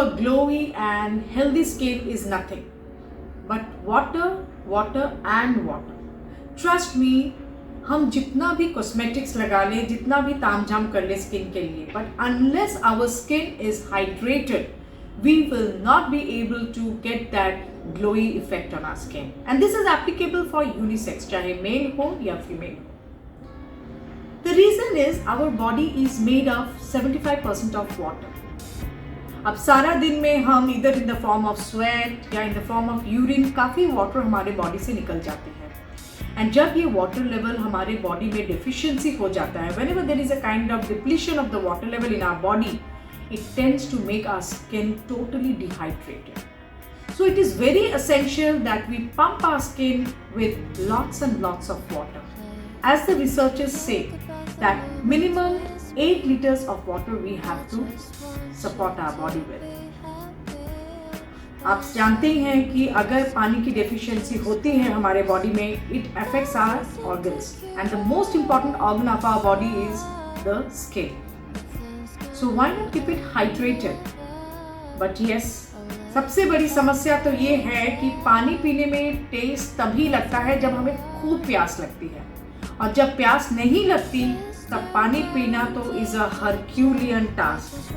a glowy and healthy skin is nothing but water, water and water. Trust me, हम जितना भी cosmetics लगा लें, जितना भी तामझाम कर ले स्किन के लिए, but unless our skin is hydrated, we will not be able to get that glowy effect on our skin. And this is applicable for unisex, चाहे male हो या female हो. The reason is our body is made of 75% of water. अब सारा दिन में हम इधर in the form of sweat या in the form of urine काफ़ी वाटर हमारे बॉडी से निकल जाते हैं. एंड जब ये वाटर लेवल हमारे बॉडी में डिफिशियंसी हो जाता है, whenever there is a kind of depletion of the water level in our body, it tends to make our skin totally dehydrated. So it is very essential that we pump our skin with lots and lots of water. As the researchers say that minimum 8 liters of water we have to support our body with. आप जानते हैं कि अगर पानी की deficiency होती है हमारे बॉडी में, it affects our organs and the most important organ of our body is the skin. So why not keep it hydrated? But yes, सबसे बड़ी समस्या तो ये है कि पानी पीने में टेस्ट तभी लगता है जब हमें खूब प्यास लगती है, और जब प्यास नहीं लगती तब पानी पीना तो is a Herculean task.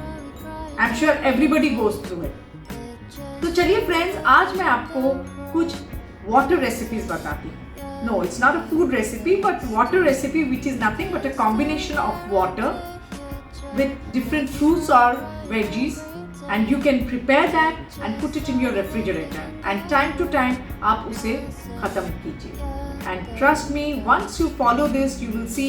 I am sure everybody goes through it. तो चलिए फ्रेंड्स, आज मैं आपको कुछ वाटर रेसिपीज बताती हूँ. No, it's not a food recipe but water recipe which is nothing but a combination of water with different fruits or veggies, and you can prepare that and put it in your refrigerator, and time to time आप उसे ख़त्म कीजिए. And trust me, once you follow this, you will see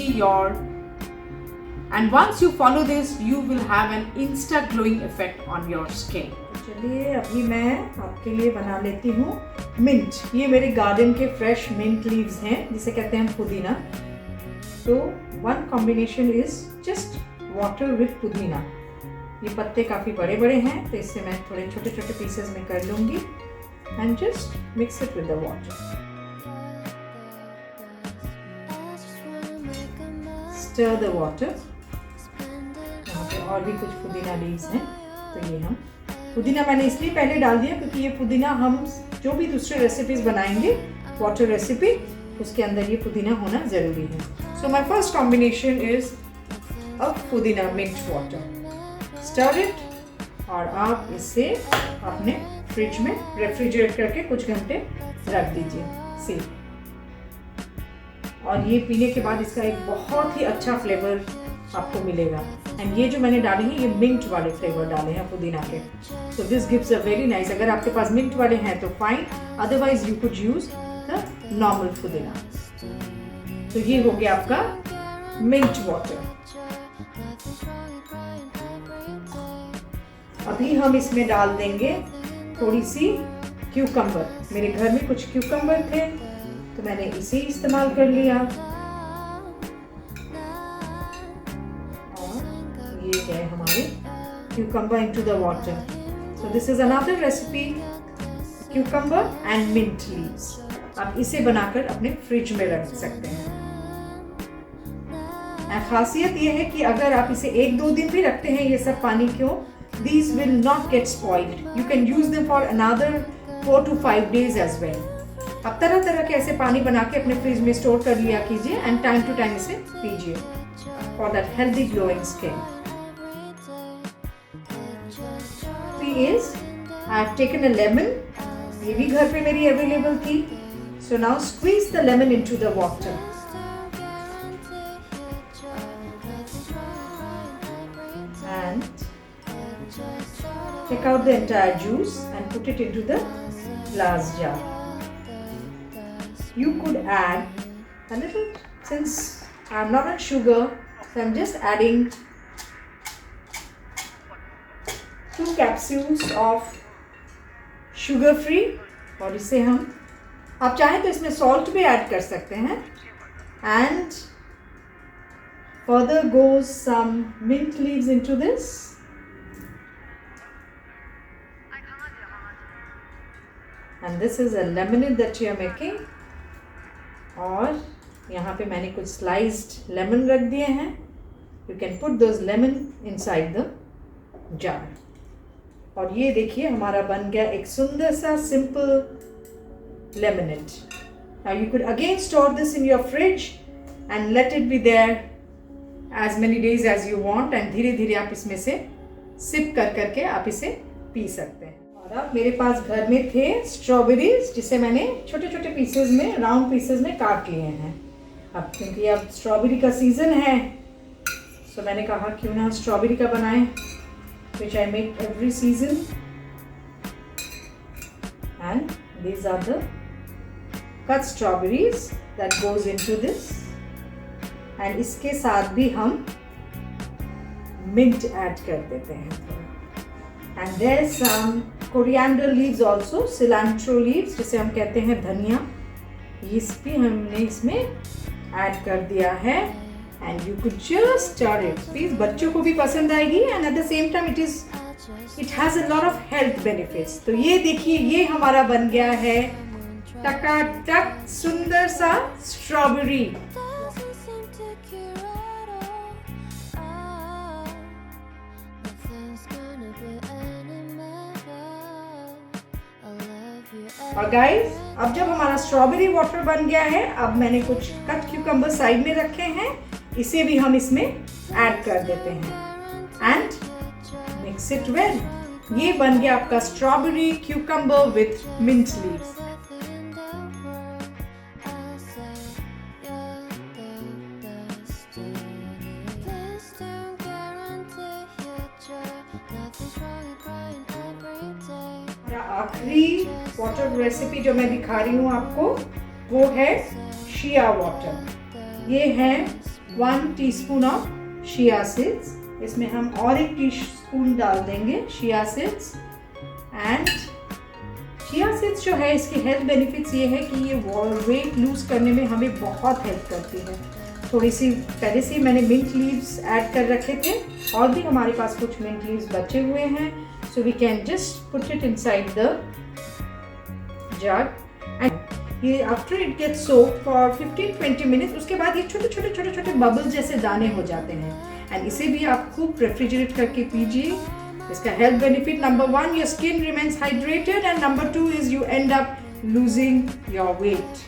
once you follow this, you will have an instant glowing effect on your skin. चलिए अभी मैं आपके लिए बना लेती हूँ मिंट. ये मेरे गार्डन के फ्रेश मिंट लीव्स हैं जिसे कहते हैं पुदीना. तो one combination is just water with पुदीना. ये पत्ते काफ़ी बड़े बड़े हैं तो इससे मैं थोड़े छोटे छोटे पीसेस में कर लूँगी and just mix it with the water. Stir the water. यहाँ पे और भी कुछ पुदीना लीव्स हैं, तो ये हम पुदीना मैंने इसलिए पहले डाल दिया क्योंकि ये पुदीना हम जो भी दूसरे रेसिपीज बनाएंगे वाटर रेसिपी, उसके अंदर ये पुदीना होना ज़रूरी है. So my first combination is of pudina mint water. Stir it, और आप इसे अपने फ्रिज में रेफ्रिजरेट करके कुछ घंटे रख दीजिए. सी, और ये पीने के बाद इसका एक बहुत ही अच्छा फ्लेवर आपको मिलेगा. एंड ये जो मैंने डाले हैं ये मिंट वाले फ्लेवर डाले हैं पुदीना के. So this gives a very nice. अगर आपके पास मिंट वाले हैं तो fine, otherwise you could use the normal पुदीना. तो ये हो गया आपका मिंट वाटर. अभी हम इसमें डाल देंगे थोड़ी सी क्यूकम्बर. मेरे घर में कुछ क्यूकम्बर थे तो मैंने इसे इस्तेमाल कर लिया. और ये गए हमारे cucumber into the water. So this is another recipe, cucumber and mint leaves. आप इसे बनाकर अपने फ्रिज में रख सकते हैं. खासियत ये है कि अगर आप इसे 1-2 दिन भी रखते हैं ये सब पानी क्यों, these will not get spoiled. You can use them for another 4 to 5 days as well. आप तरह तरह के ऐसे पानी बना के अपने फ्रिज में स्टोर कर लिया कीजिए एंड टाइम टू टाइम इसे पीजिए for that healthy glowing skin. Is I have taken a lemon. ये भी घर पे मेरी अवेलेबल थी. So now squeeze the lemon into the water. And take out the entire juice and put it into the glass jar. You could add a little, since I'm not on sugar, so I'm just adding 2 capsules of sugar free. और इसे हम, आप चाहें तो इसमें salt भी add कर सकते हैं. And further goes some mint leaves into this. And this is a lemonade that we are making. और यहाँ पे मैंने कुछ sliced lemon रख दिए हैं. You can put those lemon inside the jar. और ये देखिए हमारा बन गया एक सुंदर सा simple lemonade. Now you could again store this in your fridge and let it be there as many days as you want, and धीरे धीरे आप इसमें से सिप कर करके आप इसे पी सकते हैं। और अब मेरे पास घर में थे स्ट्रॉबेरीज, जिसे मैंने छोटे छोटे पीसेज में, राउंड पीसेज में काट लिए हैं। अब क्योंकि अब स्ट्रॉबेरी का सीज़न है, तो मैंने कहा क्यों ना स्ट्रॉबेरी का बनाएं, which I make every season, and these are the cut strawberries that goes into this, and इसके साथ भी हम mint add कर देते हैं थोड़ा, and there's some coriander leaves also, cilantro leaves जिसे हम कहते हैं धनिया, ये भी हमने इसमें add कर दिया है, and you could just stir it. Please, बच्चों को भी पसंद आएगी, and at the same time it has a lot of health benefits. तो ये देखिए, ये हमारा बन गया है टकाटक सुंदर सा स्ट्रॉबेरी। और गाइस, अब जब हमारा स्ट्रॉबेरी वाटर बन गया है, अब मैंने कुछ कट क्यूकम्बर साइड में रखे हैं, इसे भी हम इसमें ऐड कर देते हैं एंड मिक्स इट वेल। ये बन गया आपका strawberry cucumber with mint leaves. आखिरी वाटर रेसिपी जो मैं दिखा रही हूँ आपको, वो है शिया वाटर। ये है 1 टीस्पून ऑफ शिया सीड्स, इसमें हम और 1 टीस्पून डाल देंगे chia seeds. And chia seeds जो है, इसके हेल्थ बेनिफिट्स ये है कि ये वेट लूज करने में हमें बहुत हेल्प करती है। थोड़ी सी पहले से मैंने मिंट लीव्स ऐड कर रखे थे, और भी हमारे पास कुछ मिंट लीव्स बचे हुए हैं, so we can just put it inside the jug, and ये after it gets soaked for 15-20 minutes, उसके बाद ये छोटे छोटे छोटे छोटे बबल्स जैसे दाने हो जाते हैं, एंड इसे भी आप खूब रेफ्रिजरेट करके पीजिए। इसका health benefit, number 1, your skin remains hydrated, and number 2 is you end up losing your weight.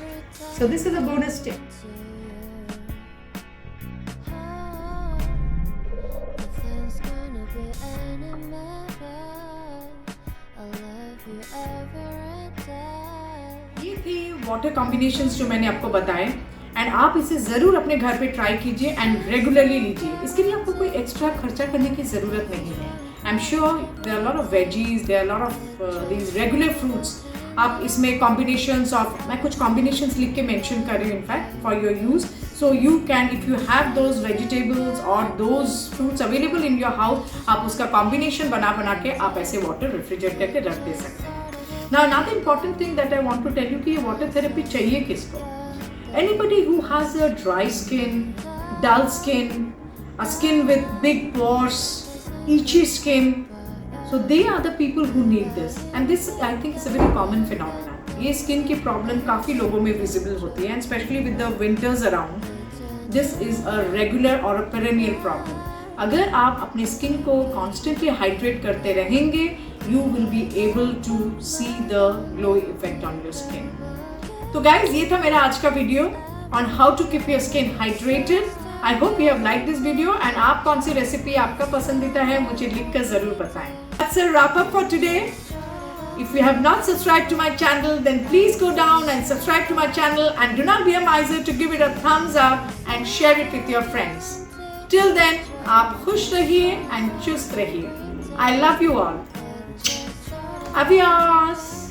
So this is a bonus tip. ये थी वाटर कॉम्बिनेशंस जो मैंने आपको बताए, एंड आप इसे ज़रूर अपने घर पे ट्राई कीजिए एंड रेगुलरली लीजिए। इसके लिए आपको कोई एक्स्ट्रा खर्चा करने की ज़रूरत नहीं है। I am sure there are lot of veggies, there are lot of these regular fruits. आप इसमें कॉम्बिनेशंस ऑफ, मैं कुछ कॉम्बिनेशंस लिख के मेंशन कर रही हूँ in fact for your use, so you can, if you have those vegetables और those fruits available in your house, आप उसका कॉम्बिनेशन बना के आप ऐसे वाटर रेफ्रिजरेट करके रख दे सकते हैं। Now another important thing that I want to tell you कि ये water therapy चाहिए किसको? Anybody who has a dry skin, dull skin, a skin with big pores, itchy skin, so they are the people who need this. And this I think is a very common phenomenon. ये skin की problem काफ़ी लोगों में visible होती है, and especially with the winters around, this is a regular or a perennial problem. अगर आप अपने स्किन को कॉन्स्टेंटली हाइड्रेट करते रहेंगे, you will be able to see the glow effect on your skin. तो guys, ये था मेरा आज का video on how to keep your skin hydrated. I hope you have liked this video, and आप कौन सी रेसिपी आपका पसंदीदा है मुझे लिखकर ज़रूर बताएं. That's a wrap up for today. If you have not subscribed to my channel, then please go down and subscribe to my channel, and do not be a miser to give it a thumbs up and share it with your friends. Till then, आप खुश रहिए and चुस्त रहिए. I love you all. Adios.